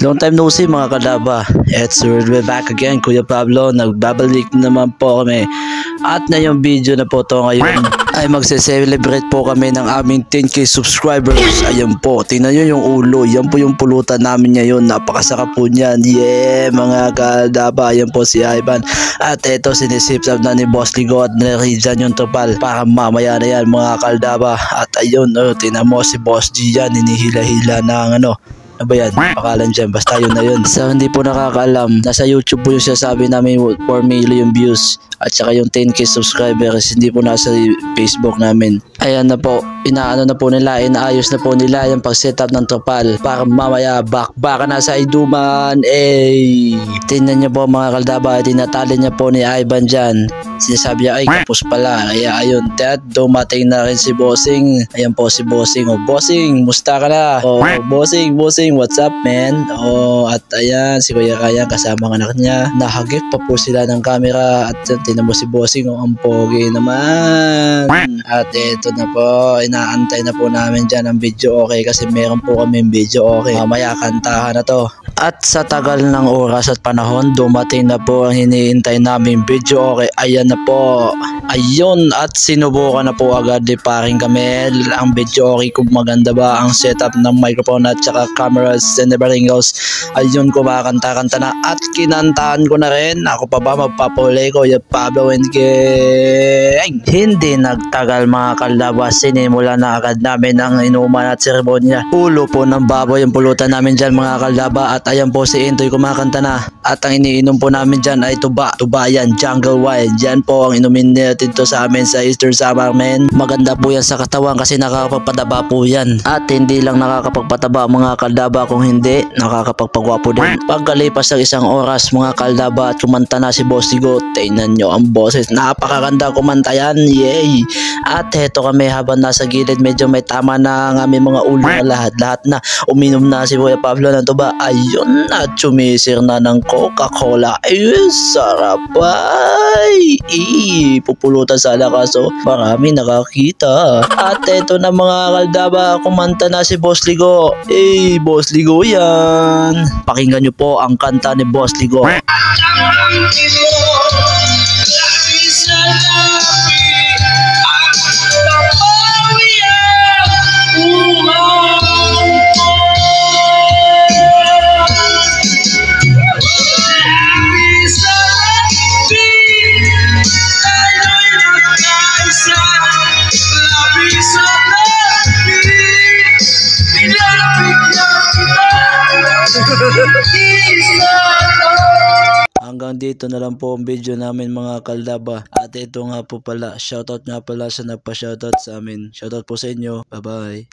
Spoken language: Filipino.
Long time no see mga kalaba. We're back again, Kuya Pablo. Nagbabalik na naman po kami. At na yung video na po to ngayon ay magse-celebrate po kami ng aming 10k subscribers. Ayan po, tingnan nyo yung ulo. Yan po yung pulutan namin ngayon. Napakasarap po niyan. Yeah, mga kalaba. Ayan po si Ivan. At ito sinisipsap na ni Boss Ligo at narijan yung tupal para mamaya na yan mga kaldaba. At ayun, tingnan mo si Boss G yan. Hinihila-hila ng ano ba yan? Pakalan dyan. Basta yun na yun. Sa hindi po nakakaalam, nasa YouTube po yung sasabi namin 4 million views at saka yung 10k subscribers, hindi po nasa Facebook namin. Ayan na po, inaano na po nila, inaayos na po nila yung pag-setup ng tropal para mamaya baka nasa iduman. Tingnan niyo po mga kaldaba, tinatali niya po ni Ivan dyan. Sinasabi niya, ay kapos pala. Kaya ayun, dumating na rin si Bossing. Ayan po si Bossing. Bossing, musta ka na? Bossing, what's up man? At ayan, si Kuya Ryan kasama ang anak niya. Nahagip pa po sila ng camera. At tinan mo si Bossing, ang pogi naman. At ito na po, inaantay na po namin dyan ang video okay kasi meron po kami video okay. Mamaya kantahan na to. At sa tagal ng oras at panahon, dumating na po ang hiniintay namin video okay. Ayan na po. Ayun, at sinubukan na po agad ni paring Kamel ang video okay kung maganda ba ang setup ng microphone at saka cameras and everything else. Ayun, kumakanta-kanta na at kinantahan ko na rin. Ako pa ba magpapuli ko yung Pablo and Gang. Hindi nagtagal mga kaldaba, sinimula na agad namin ang inuman at seremonya. Ulo po ng baboy yung pulutan namin dyan mga kaldaba. At ayan po si Intoy kumakanta na. At ang iniinom po namin dyan ay tuba yan, jungle wine. Dyan po ang inumin natin to sa amin sa Easter summer men. Maganda po yan sa katawan kasi nakakapagpataba po yan. At hindi lang nakakapagpataba mga kaldaba, kung hindi nakakapagpagwapo din. Pagkalipas ng isang oras mga kaldaba at kumanta na si Boss Ligo, tingnan nyo ang boses, napakaganda kumanta yan. Yay! At heto kami habang nasa gilid, medyo may tama na ang aming mga ulo na lahat na. Uminom na si Kuya Pablo ng tuba. Ayun na, chumisir na ng Coca-Cola. Ayun, sarap ay! Pupulutan sana kaso marami nakakita. At eto na mga kaldaba, kumanta na si Boss Ligo. Boss Ligo yan. Pakinggan nyo po ang kanta ni Boss Ligo. Hanggang dito na lang po ang video namin mga kaldaba. At ito nga po pala, shoutout nga pala sa nagpa-shoutout sa amin. Shoutout po sa inyo. Bye bye.